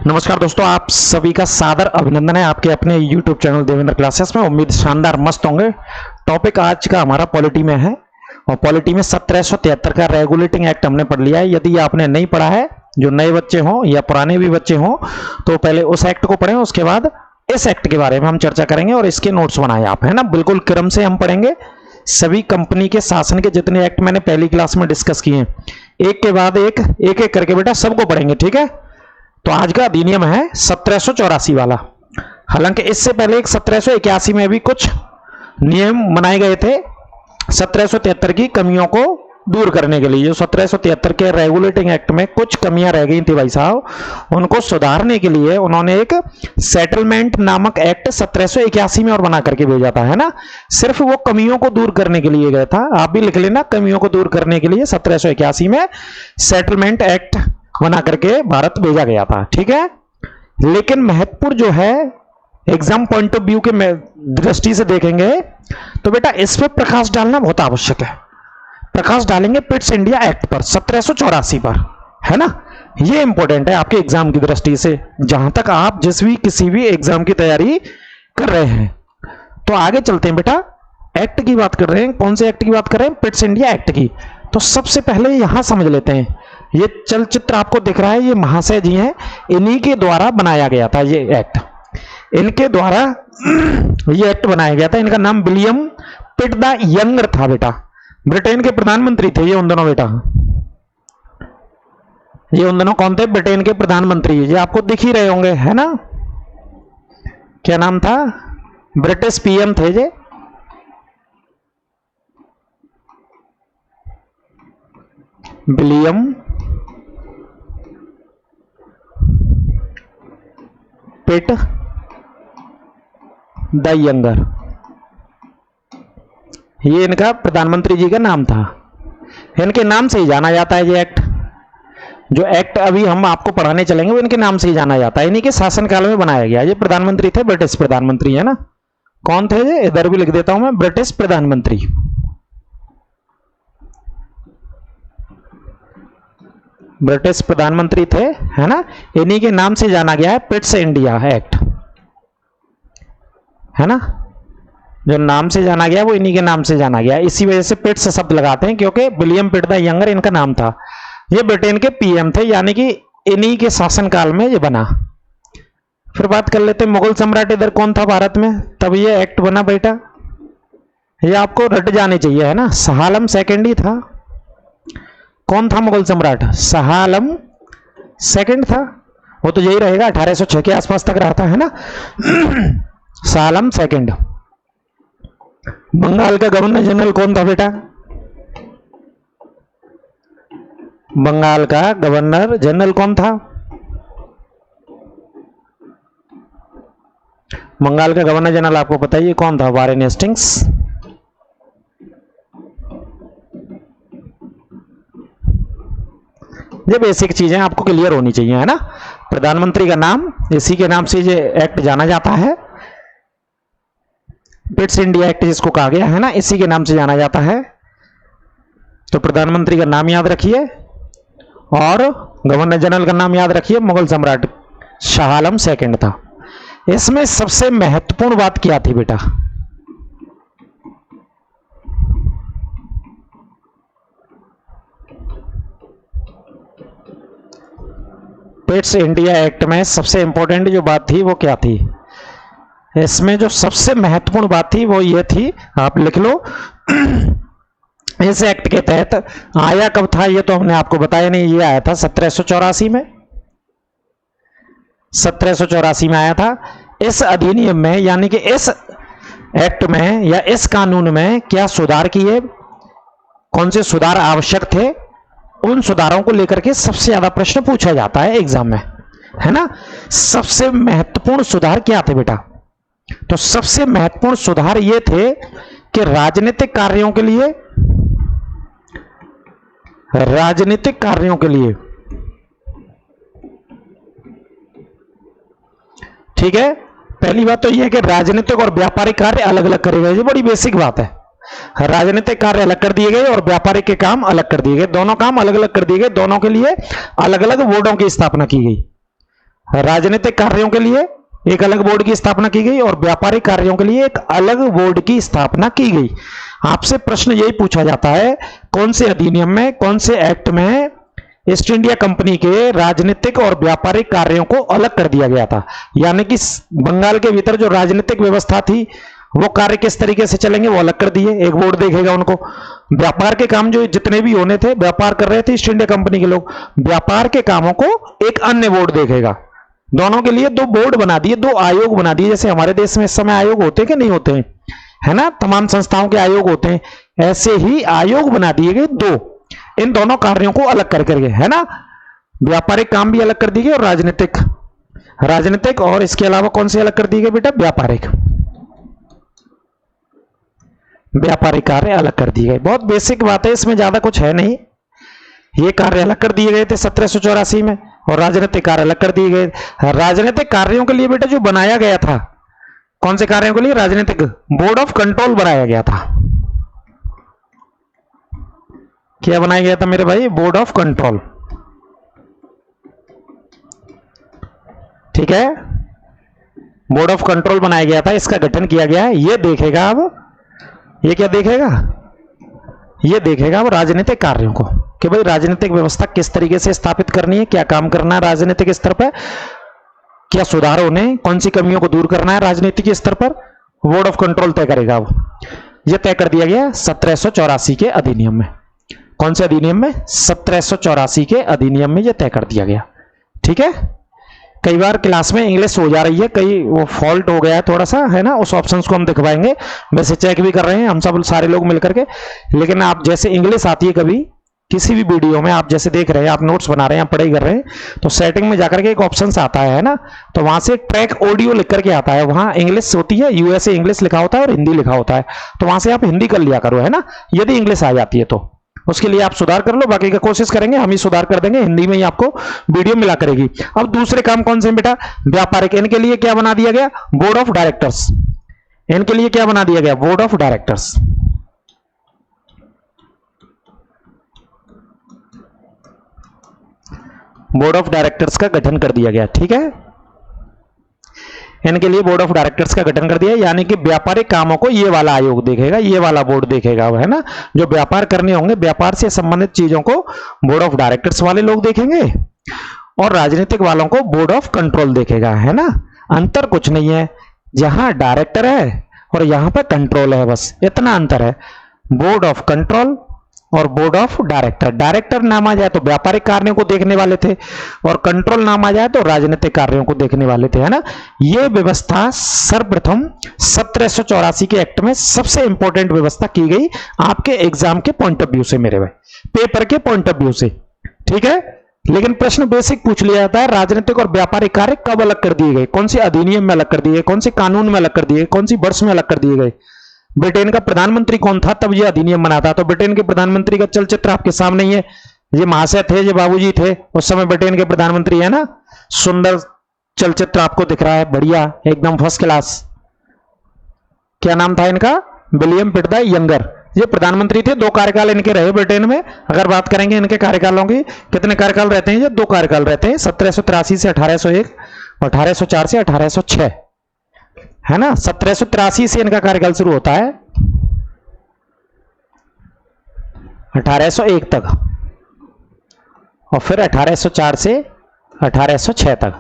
नमस्कार दोस्तों, आप सभी का सादर अभिनंदन है आपके अपने YouTube चैनल देवेंद्र क्लासेस में। उम्मीद शानदार मस्त होंगे। टॉपिक आज का हमारा पॉलिटी में है और पॉलिटी में 1773 का रेगुलेटिंग एक्ट हमने पढ़ लिया है। यदि आपने नहीं पढ़ा है, जो नए बच्चे हों या पुराने भी बच्चे हों, तो पहले उस एक्ट को पढ़ें, उसके बाद इस एक्ट के बारे में हम चर्चा करेंगे और इसके नोट्स बनाए आप, है ना। बिल्कुल क्रम से हम पढ़ेंगे। सभी कंपनी के शासन के जितने एक्ट मैंने पहली क्लास में डिस्कस किए, एक के बाद एक एक करके बेटा सबको पढ़ेंगे, ठीक है। तो आज का अधिनियम है 1784 वाला। हालांकि इससे पहले एक 1781 में भी कुछ नियम बनाए गए थे 1773 की कमियों को दूर करने के लिए। जो 1773 के रेगुलेटिंग एक्ट में कुछ कमियां रह गई थी भाई साहब, उनको सुधारने के लिए उन्होंने एक सेटलमेंट नामक एक्ट 1781 में और बना करके भेजा था, है ना। सिर्फ वो कमियों को दूर करने के लिए गया था। आप भी लिख लेना, कमियों को दूर करने के लिए 1781 में सेटलमेंट एक्ट बना करके भारत भेजा गया था, ठीक है। लेकिन महत्वपूर्ण जो है एग्जाम पॉइंट ऑफ व्यू के दृष्टि से देखेंगे तो बेटा इस पे प्रकाश डालना बहुत आवश्यक है। प्रकाश डालेंगे पिट्स इंडिया एक्ट पर 1784 पर, है ना। ये इंपॉर्टेंट है आपके एग्जाम की दृष्टि से, जहां तक आप किसी भी एग्जाम की तैयारी कर रहे हैं। तो आगे चलते हैं बेटा। एक्ट की बात कर रहे हैं, कौन से एक्ट की बात कर रहे हैं? पिट्स इंडिया एक्ट की। तो सबसे पहले यहां समझ लेते हैं, ये चलचित्र आपको दिख रहा है, ये महाशय जी हैं, इन्हीं के द्वारा बनाया गया था ये एक्ट। इनके द्वारा ये एक्ट बनाया गया था। इनका नाम विलियम पिट द यंगर था बेटा। ब्रिटेन के प्रधानमंत्री थे ये उन दोनों बेटा। ये उन दोनों कौन थे? ब्रिटेन के प्रधानमंत्री। ये आपको दिख ही रहे होंगे, है ना। क्या नाम था? ब्रिटिश पीएम थे ये। विलियम पिट द यंगर, ये इनका प्रधानमंत्री जी का नाम था। इनके नाम से ही जाना जाता है ये एक्ट। जो एक्ट अभी हम आपको पढ़ाने चलेंगे वो इनके नाम से ही जाना जाता है। इन्हीं के शासनकाल में बनाया गया। ये प्रधानमंत्री थे, ब्रिटिश प्रधानमंत्री, है ना। कौन थे ये? इधर भी लिख देता हूं मैं, ब्रिटिश प्रधानमंत्री। ब्रिटिश प्रधानमंत्री थे, है ना। इन्हीं के नाम से जाना गया है पिट्स इंडिया एक्ट, है ना। जो नाम से जाना गया वो इन्हीं के नाम से जाना गया। इसी वजह से पिट्स शब्द लगाते हैं, क्योंकि विलियम पिट द यंगर इनका नाम था। ये ब्रिटेन के पीएम थे, यानी कि इन्हीं के शासनकाल में ये बना। फिर बात कर लेते हैं मुगल सम्राट इधर कौन था भारत में, तब ये एक्ट बना बेटा। ये आपको रट जाने चाहिए, है ना। शाह आलम सेकेंड ही था। कौन था मुगल सम्राट? शाह आलम सेकंड था। वो तो यही रहेगा, 1806 के आसपास तक रहा था, है ना। शाह आलम सेकंड। बंगाल का गवर्नर जनरल कौन था बेटा? बंगाल का गवर्नर जनरल कौन था? बंगाल का गवर्नर जनरल आपको पता है ये कौन था? Warren Hastings. ये बेसिक चीजें आपको क्लियर होनी चाहिए, है ना। प्रधानमंत्री का नाम, इसी के नाम से ये एक्ट जाना जाता है। पिट्स इंडिया एक्ट जिसको कहा गया है ना, इसी के नाम से जाना जाता है। तो प्रधानमंत्री का नाम याद रखिए और गवर्नर जनरल का नाम याद रखिए। मुगल सम्राट शाह आलम सेकंड था। इसमें सबसे महत्वपूर्ण बात क्या थी बेटा? पिट्स इंडिया एक्ट में सबसे इंपॉर्टेंट जो बात थी वो क्या थी? इसमें जो सबसे महत्वपूर्ण बात थी वो ये थी, आप लिख लो। इस एक्ट के तहत आया कब था ये तो हमने आपको बताया नहीं। ये आया था 1784 में। 1784 में आया था। इस अधिनियम में, यानी कि इस एक्ट में या इस कानून में क्या सुधार किए, कौन से सुधार आवश्यक थे, उन सुधारों को लेकर के सबसे ज्यादा प्रश्न पूछा जाता है एग्जाम में, है ना। सबसे महत्वपूर्ण सुधार क्या थे बेटा? तो सबसे महत्वपूर्ण सुधार ये थे कि राजनीतिक कार्यों के लिए, ठीक है। पहली बात तो यह है कि राजनीतिक और व्यापारिक कार्य अलग अलग करे गए। ये बड़ी बेसिक बात है। राजनीतिक कार्य अलग कर दिए गए और व्यापारिक के काम अलग कर दिए गए। दोनों काम अलग अलग कर दिए गए। दोनों के लिए अलग अलग बोर्डों की स्थापना की गई। राजनीतिक कार्यों के लिए एक अलग बोर्ड की स्थापना की गई और व्यापारिक कार्यों के लिए एक अलग बोर्ड की स्थापना की गई। आपसे प्रश्न यही पूछा जाता है, कौन से अधिनियम में, कौन से एक्ट में ईस्ट इंडिया कंपनी के राजनीतिक और व्यापारिक कार्यों को अलग कर दिया गया था। यानी कि बंगाल के भीतर जो राजनीतिक व्यवस्था थी वो कार्य किस तरीके से चलेंगे वो अलग कर दिए, एक बोर्ड देखेगा उनको। व्यापार के काम जो जितने भी होने थे, व्यापार कर रहे थे ईस्ट इंडिया कंपनी के लोग, व्यापार के कामों को एक अन्य बोर्ड देखेगा। दोनों के लिए दो बोर्ड बना दिए, दो आयोग बना दिए। जैसे हमारे देश में इस समय आयोग होते हैं कि नहीं होते हैं, है ना, तमाम संस्थाओं के आयोग होते हैं, ऐसे ही आयोग बना दिए गए दो, इन दोनों कार्यों को अलग कर करके, है ना, व्यापारिक काम भी अलग कर दिए गए और राजनीतिक और इसके अलावा कौन से अलग कर दिए गए बेटा, व्यापारिक कार्य अलग कर दिए गए। बहुत बेसिक बात है, इसमें ज्यादा कुछ है नहीं। ये कार्य अलग कर दिए गए थे 1784 में और राजनीतिक कार्य अलग कर दिए गए। राजनीतिक कार्यों के लिए बेटा जो बनाया गया था, कौन से कार्यों के लिए, राजनीतिक बोर्ड ऑफ कंट्रोल बनाया गया था। क्या बनाया गया था मेरे भाई, बोर्ड ऑफ कंट्रोल। ठीक है, बोर्ड ऑफ कंट्रोल बनाया गया था, इसका गठन किया गया है। ये देखेगा अब, ये क्या देखेगा, ये देखेगा अब राजनीतिक कार्यों को कि भाई राजनीतिक व्यवस्था किस तरीके से स्थापित करनी है, क्या काम करना है राजनीतिक स्तर पर, क्या सुधार होने, कौन सी कमियों को दूर करना है राजनीतिक स्तर पर, बोर्ड ऑफ कंट्रोल तय करेगा। अब यह तय कर दिया गया 1784 के अधिनियम में। कौन से अधिनियम में, 1784 के अधिनियम में यह तय कर दिया गया। ठीक है, कई बार क्लास में इंग्लिश हो जा रही है, कई वो फॉल्ट हो गया है थोड़ा सा, है ना, उस ऑप्शंस को हम दिखवाएंगे, वैसे चेक भी कर रहे हैं हम सब सारे लोग मिलकर के। लेकिन आप जैसे इंग्लिश आती है कभी किसी भी वीडियो में, आप जैसे देख रहे हैं, आप नोट्स बना रहे हैं, आप पढ़ाई कर रहे हैं, तो सेटिंग में जाकर के एक ऑप्शन आता है ना, तो वहां से ट्रैक ऑडियो लिख करके आता है, वहां इंग्लिश होती है, यूएसए इंग्लिश लिखा होता है और हिंदी लिखा होता है, तो वहां से आप हिंदी कर लिया करो, है ना, यदि इंग्लिश आ जाती है तो उसके लिए आप सुधार कर लो, बाकी का कोशिश करेंगे हम ही सुधार कर देंगे, हिंदी में ही आपको वीडियो मिला करेगी। अब दूसरे काम कौन से बेटा, व्यापारिक, इनके लिए क्या बना दिया गया, बोर्ड ऑफ डायरेक्टर्स। इनके लिए क्या बना दिया गया, board of directors. Board of directors का गठन कर दिया गया। ठीक है, इनके लिए बोर्ड ऑफ डायरेक्टर्स का गठन कर दिया, यानी कि व्यापारिक कामों को ये वाला आयोग देखेगा, ये वाला बोर्ड देखेगा, है ना, जो व्यापार करने होंगे, व्यापार से संबंधित चीजों को बोर्ड ऑफ डायरेक्टर्स वाले लोग देखेंगे और राजनीतिक वालों को बोर्ड ऑफ कंट्रोल देखेगा, है ना। अंतर कुछ नहीं है, जहां डायरेक्टर है और यहां पर कंट्रोल है, बस इतना अंतर है। बोर्ड ऑफ कंट्रोल और बोर्ड ऑफ डायरेक्टर, डायरेक्टर नाम आ जाए तो व्यापारिक कार्यों को देखने वाले थे और कंट्रोल नाम आ जाए तो राजनीतिक कार्यों को देखने वाले थे, है ना। यह व्यवस्था सर्वप्रथम 1784 के एक्ट में सबसे इंपॉर्टेंट व्यवस्था की गई आपके एग्जाम के पॉइंट ऑफ व्यू से, मेरे भाई, पेपर के पॉइंट ऑफ व्यू से। ठीक है, लेकिन प्रश्न बेसिक पूछ लिया जाता है, राजनीतिक और व्यापारिक कार्य कब अलग कर दिए गए, कौन से अधिनियम में अलग कर दिए गए, कौन से कानून में अलग कर दिए गए, कौन सी वर्ष में अलग कर दिए गए। ब्रिटेन का प्रधानमंत्री कौन था तब यह अधिनियम बना था, तो ब्रिटेन के प्रधानमंत्री का चलचित्र आपके सामने ही है, ये महाशय थे, ये बाबूजी थे उस समय ब्रिटेन के प्रधानमंत्री, है ना। सुंदर चलचित्र आपको दिख रहा है, बढ़िया एकदम फर्स्ट क्लास। क्या नाम था इनका, विलियम पिट द यंगर। ये प्रधानमंत्री थे, 2 कार्यकाल इनके रहे ब्रिटेन में। अगर बात करेंगे इनके कार्यकालों की, कितने कार्यकाल रहते हैं, ये 2 कार्यकाल रहते हैं, 1783 से 1801 और 1804 से 1806, है ना। 1783 से इनका कार्यकाल शुरू होता है 1801 तक और फिर 1804 से 1806 तक,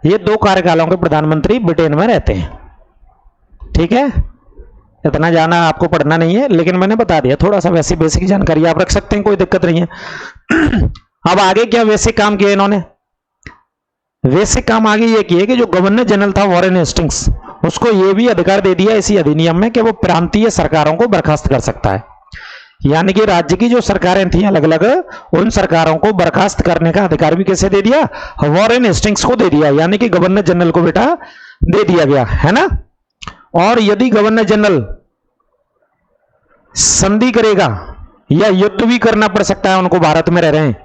ये 2 कार्यकालों के प्रधानमंत्री ब्रिटेन में रहते हैं। ठीक है, इतना जाना आपको पढ़ना नहीं है, लेकिन मैंने बता दिया, थोड़ा सा वैसी बेसिक जानकारी आप रख सकते हैं, कोई दिक्कत नहीं है। अब आगे क्या बेसिक काम किया इन्होंने, बेसिक काम आगे ये किए कि जो गवर्नर जनरल था वॉरेन हेस्टिंग्स, उसको ये भी अधिकार दे दिया इसी अधिनियम में कि वो प्रांतीय सरकारों को बर्खास्त कर सकता है। यानी कि राज्य की जो सरकारें थी अलग अलग, उन सरकारों को बर्खास्त करने का अधिकार भी कैसे दे दिया, वॉरेन हेस्टिंग्स को दे दिया, यानी कि गवर्नर जनरल को बेटा दे दिया गया, है ना। और यदि गवर्नर जनरल संधि करेगा या युद्ध भी करना पड़ सकता है उनको, भारत में रह रहे हैं,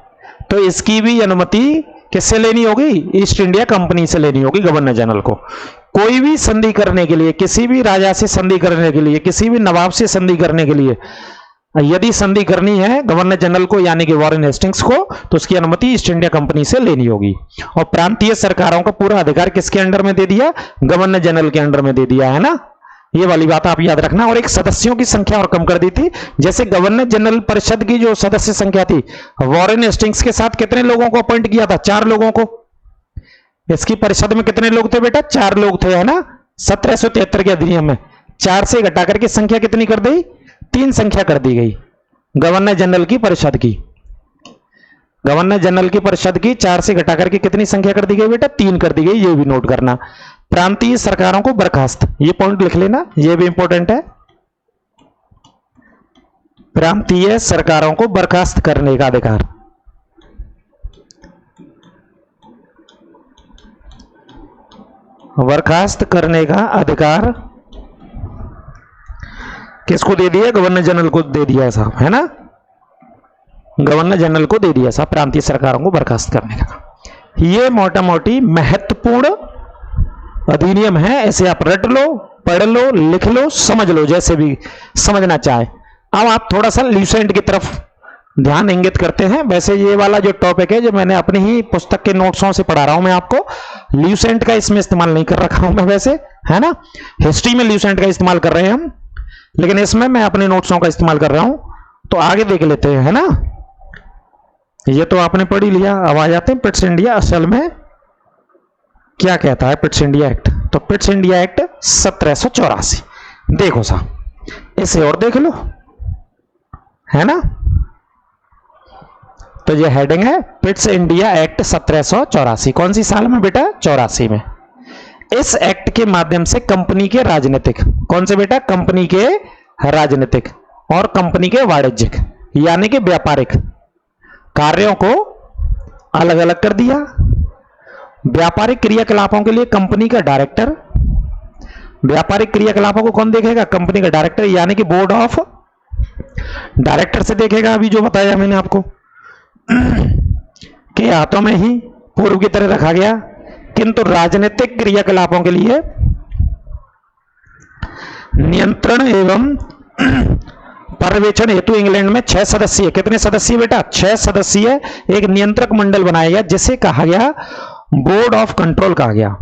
तो इसकी भी अनुमति किससे लेनी होगी, ईस्ट इंडिया कंपनी से लेनी होगी गवर्नर जनरल को। कोई भी संधि करने के लिए, किसी भी राजा से संधि करने के लिए, किसी भी नवाब से संधि करने के लिए यदि संधि करनी है गवर्नर जनरल को यानी कि वॉरेन हेस्टिंग्स को, तो उसकी अनुमति ईस्ट इंडिया कंपनी से लेनी होगी। और प्रांतीय सरकारों का पूरा अधिकार किसके अंडर में दे दिया? गवर्नर जनरल के अंडर में दे दिया है ना, ये वाली बात आप याद रखना। और एक सदस्यों की संख्या और कम कर दी थी, जैसे गवर्नर जनरल परिषद की जो सदस्य संख्या थी, वॉरेन हेस्टिंग्स के साथ कितने लोगों को अपॉइंट किया था? 4 लोगों को। इसकी परिषद में कितने लोग थे बेटा? 4 लोग थे, है ना। 1773 के अधिनियम में 4 से घटा करके संख्या कितनी कर दी? 3 संख्या कर दी गई गवर्नर जनरल की परिषद की। गवर्नर जनरल की परिषद की 4 से घटा करके कितनी संख्या कर दी गई बेटा? 3 कर दी गई, ये भी नोट करना। प्रांतीय सरकारों को बर्खास्त, ये पॉइंट लिख लेना, ये भी इंपॉर्टेंट है। प्रांतीय सरकारों को बर्खास्त करने का अधिकार, बर्खास्त करने का अधिकार किसको दे दिया? गवर्नर जनरल को दे दिया साहब, है ना। गवर्नर जनरल को दे दिया साहब प्रांतीय सरकारों को बर्खास्त करने का। ये मोटा मोटी महत्वपूर्ण अधिनियम है, ऐसे आप रट लो, पढ़ लो, लिख लो, समझ लो, जैसे भी समझना चाहे। अब आप थोड़ा सा ल्यूसेंट की तरफ ध्यान इंगित करते हैं। वैसे ये वाला जो टॉपिक है, जो मैंने अपनी ही पुस्तक के नोट्सों से पढ़ा रहा हूं मैं आपको, ल्यूसेंट का इसमें इस्तेमाल नहीं कर रखा हूं मैं वैसे, है ना। हिस्ट्री में ल्यूसेंट का इस्तेमाल कर रहे हैं हम, लेकिन इसमें मैं अपने नोट्सों का इस्तेमाल कर रहा हूं, तो आगे देख लेते हैं, है ना। ये तो आपने पढ़ ही लिया। अब आ जाते हैं पिट्स इंडिया असल में क्या कहता है। पिट्स इंडिया एक्ट, तो पिट्स इंडिया एक्ट 1784, देखो साहब, इसे और देख लो, है ना। तो ये हेडिंग है पिट्स इंडिया एक्ट 1784। कौन सी साल में बेटा? 84 में। इस एक्ट के माध्यम से कंपनी के राजनीतिक, कौन से बेटा? कंपनी के राजनीतिक और कंपनी के वाणिज्यिक यानी कि व्यापारिक कार्यों को अलग अलग कर दिया। व्यापारिक क्रियाकलापों के लिए कंपनी का डायरेक्टर, व्यापारिक क्रियाकलापों को कौन देखेगा? कंपनी का डायरेक्टर यानी कि बोर्ड ऑफ डायरेक्टर से देखेगा। अभी जो बताया मैंने आपको के हाथों में ही पूर्व की तरह रखा गया, किंतु राजनीतिक क्रियाकलापों के लिए नियंत्रण एवं पर्यवेक्षण हेतु इंग्लैंड में 6 सदस्यीय, कितने सदस्यीय बेटा? 6 सदस्यीय एक नियंत्रक मंडल बनाया गया, जिसे कहा गया बोर्ड ऑफ कंट्रोल कहा गया।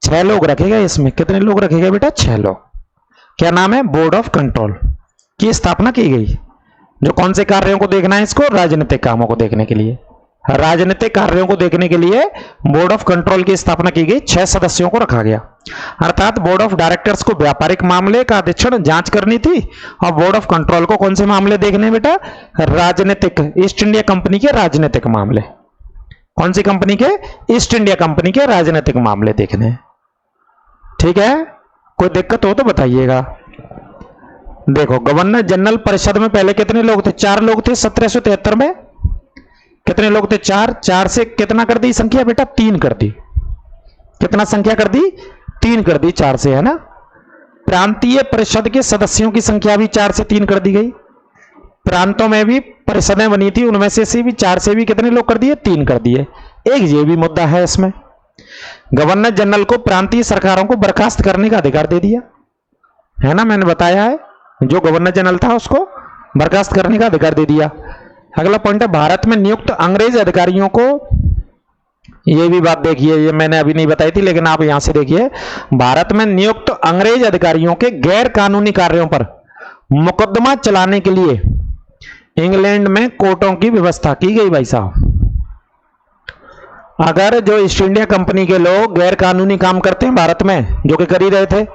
6 लोग रखे गए इसमें। कितने लोग रखे गए बेटा? 6 लोग। क्या नाम है? बोर्ड ऑफ कंट्रोल की स्थापना की गई। जो कौन से कार्यों को देखना है इसको? राजनीतिक कामों को देखने के लिए, राजनीतिक कार्यों को देखने के लिए बोर्ड ऑफ कंट्रोल की स्थापना की गई। 6 सदस्यों को रखा गया। अर्थात बोर्ड ऑफ डायरेक्टर्स को व्यापारिक मामले का अधीक्षण जांच करनी थी, और बोर्ड ऑफ कंट्रोल को कौन से मामले देखने बेटा? राजनीतिक, ईस्ट इंडिया कंपनी के राजनीतिक मामले। कौन सी कंपनी के? ईस्ट इंडिया कंपनी के राजनीतिक मामले देखने। ठीक है, कोई दिक्कत हो तो बताइएगा। देखो, गवर्नर जनरल परिषद में पहले कितने लोग थे? 4 लोग थे 1773 में। कितने लोग थे? 4। 4 से कितना कर दी संख्या बेटा? 3 कर दी। कितना संख्या कर दी? 3 कर दी 4 से, है ना। प्रांतीय परिषद के सदस्यों की संख्या भी 4 से 3 कर दी गई। प्रांतों में भी परिषदें बनी थी, उनमें से भी 4 से भी कितने लोग कर दिए? 3 कर दिए। एक ये भी मुद्दा है इसमें। गवर्नर जनरल को प्रांतीय सरकारों को बर्खास्त करने का अधिकार दे दिया, है ना। मैंने बताया है, जो गवर्नर जनरल था उसको बर्खास्त करने का अधिकार दे दिया। अगला पॉइंट है भारत में नियुक्त अंग्रेज अधिकारियों को, ये भी बात देखिए, ये मैंने अभी नहीं बताई थी लेकिन आप यहां से देखिए। भारत में नियुक्त अंग्रेज अधिकारियों के गैर कानूनी कार्यों पर मुकदमा चलाने के लिए इंग्लैंड में कोर्टों की व्यवस्था की गई। भाई साहब, अगर जो ईस्ट इंडिया कंपनी के लोग गैर कानूनी काम करते हैं भारत में, जो कि कर ही रहे थे,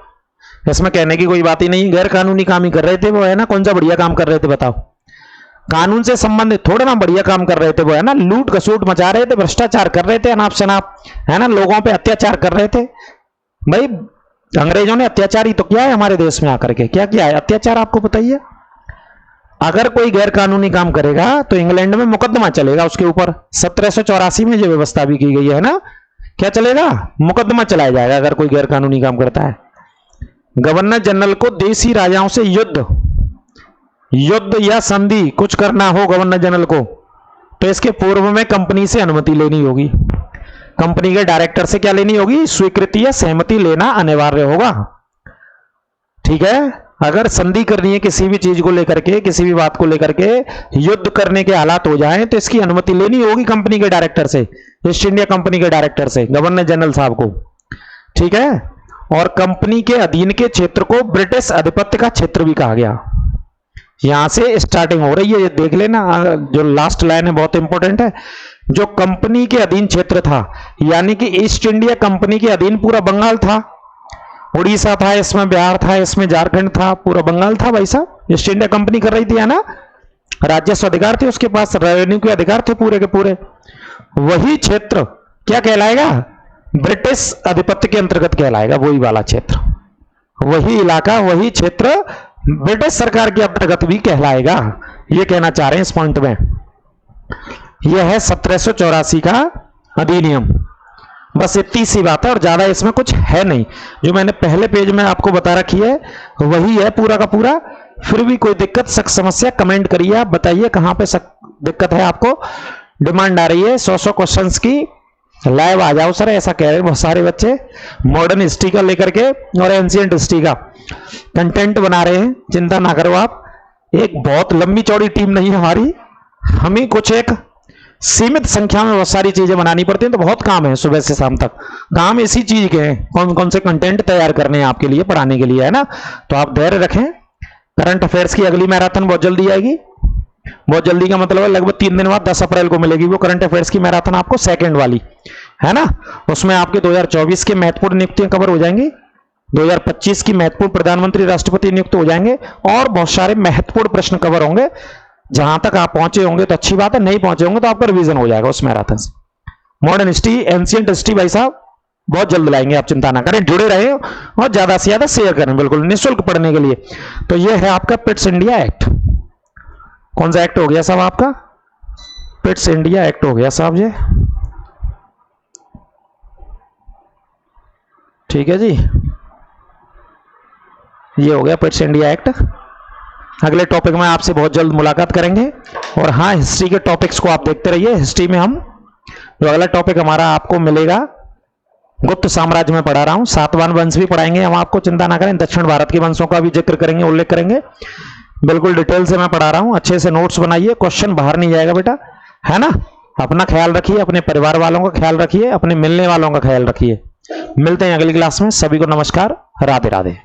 इसमें कहने की कोई बात ही नहीं, गैर कानूनी काम ही कर रहे थे वो, है ना। कौन सा बढ़िया काम कर रहे थे बताओ? कानून से संबंधित थोड़ा ना बढ़िया काम कर रहे थे वो, है ना। लूट खसूट मचा रहे थे, भ्रष्टाचार कर रहे थे अनाप शनाप, है ना। लोगों पे अत्याचार कर रहे थे। भाई, अंग्रेजों ने अत्याचार ही तो किया है हमारे देश में आकर के। क्या किया है अत्याचार? आपको बताइए। अगर कोई गैर कानूनी काम करेगा तो इंग्लैंड में मुकदमा चलेगा उसके ऊपर। 1784 में जो व्यवस्था भी की गई है ना, क्या चलेगा? मुकदमा चलाया जाएगा अगर कोई गैर कानूनी काम करता है। गवर्नर जनरल को देशी राजाओं से युद्ध या संधि कुछ करना हो गवर्नर जनरल को, तो इसके पूर्व में कंपनी से अनुमति लेनी होगी। कंपनी के डायरेक्टर से क्या लेनी होगी? स्वीकृति या सहमति लेना अनिवार्य होगा। ठीक है, अगर संधि करनी है किसी भी चीज को लेकर के, किसी भी बात को लेकर के, युद्ध करने के हालात हो जाएं तो इसकी अनुमति लेनी होगी कंपनी के डायरेक्टर से, ईस्ट इंडिया कंपनी के डायरेक्टर से, गवर्नर जनरल साहब को, ठीक है। और कंपनी के अधीन के क्षेत्र को ब्रिटिश आधिपत्य का क्षेत्र भी कहा गया। यहां से स्टार्टिंग हो रही है, ये देख लेना, जो लास्ट लाइन है बहुत इंपॉर्टेंट है। जो कंपनी के अधीन क्षेत्र था, यानी कि ईस्ट इंडिया कंपनी के अधीन पूरा बंगाल था, उड़ीसा था, इसमें बिहार था, इसमें झारखंड था, पूरा बंगाल था भाई साहब। ईस्ट इंडिया कंपनी कर रही थी, है ना, राजस्व अधिकार थे उसके पास, रेवेन्यू के अधिकार थे पूरे के पूरे। वही क्षेत्र क्या कहलाएगा, ब्रिटिश आधिपत्य के अंतर्गत कहलाएगा, वही वाला क्षेत्र, वही इलाका, वही क्षेत्र ब्रिटिश सरकार के अंतर्गत भी कहलाएगा। ये कहना चाह रहे हैं इस पॉइंट में। यह है 1784 का अधिनियम। बस इतनी सी बात है और ज्यादा इसमें कुछ है नहीं। जो मैंने पहले पेज में आपको बता रखी है वही है पूरा का पूरा। फिर भी कोई दिक्कत, शक, समस्या कमेंट करिए, आप बताइए कहां पे दिक्कत है आपको। डिमांड आ रही है 100 क्वेश्चंस की, लाइव आ जाओ सर, ऐसा कह रहे हैं बहुत सारे बच्चे। मॉडर्न हिस्ट्री का लेकर के और एंशिएंट हिस्ट्री का कंटेंट बना रहे हैं, चिंता ना करो आप। एक बहुत लंबी चौड़ी टीम नहीं है हमारी, हमें कुछ एक सीमित संख्या में बहुत सारी चीजें बनानी पड़ती हैं, तो बहुत काम है सुबह से शाम तक। काम इसी चीज के हैं, कौन कौन से कंटेंट तैयार करने हैं आपके लिए, पढ़ाने के लिए, है ना। तो आप धैर्य रखें। करंट अफेयर्स की अगली मैराथन बहुत जल्दी आएगी, बहुत जल्दी का मतलब है लगभग 3 दिन बाद 10 अप्रैल को मिलेगी वो करंट अफेयर्स की मैराथन आपको, सेकंड वाली, है ना। उसमें आपके 2024 के महत्वपूर्ण नियुक्तियां कवर हो जाएंगी, 2025 की महत्वपूर्ण प्रधानमंत्री राष्ट्रपति नियुक्त हो जाएंगे और बहुत सारे महत्वपूर्ण प्रश्न कवर होंगे। जहां तक आप पहुंचे होंगे तो अच्छी बात है, नहीं पहुंचे होंगे तो आपका रिवीजन हो जाएगा उस मैराथन से। मॉडर्न हिस्ट्री, एंशिएंट हिस्ट्री भाई साहब बहुत जल्द लाएंगे, आप चिंता ना करें, जुड़े रहे और ज्यादा से ज्यादा शेयर करें, बिल्कुल निःशुल्क पढ़ने के लिए। तो यह है आपका पिट्स इंडिया एक्ट। कौन सा एक्ट हो गया साहब आपका, पिट्स इंडिया एक्ट हो गया साहब ये, ठीक है जी, ये हो गया पिट्स इंडिया एक्ट। अगले टॉपिक में आपसे बहुत जल्द मुलाकात करेंगे। और हाँ, हिस्ट्री के टॉपिक्स को आप देखते रहिए। हिस्ट्री में हम जो अगला टॉपिक हमारा आपको मिलेगा, गुप्त साम्राज्य में पढ़ा रहा हूं, सातवाहन वंश भी पढ़ाएंगे हम आपको, चिंता ना करें। दक्षिण भारत के वंशों का भी जिक्र करेंगे, उल्लेख करेंगे, बिल्कुल डिटेल से मैं पढ़ा रहा हूं। अच्छे से नोट्स बनाइए, क्वेश्चन बाहर नहीं जाएगा बेटा, है ना। अपना ख्याल रखिए, अपने परिवार वालों का ख्याल रखिए, अपने मिलने वालों का ख्याल रखिए। मिलते हैं अगली क्लास में, सभी को नमस्कार, राधे राधे।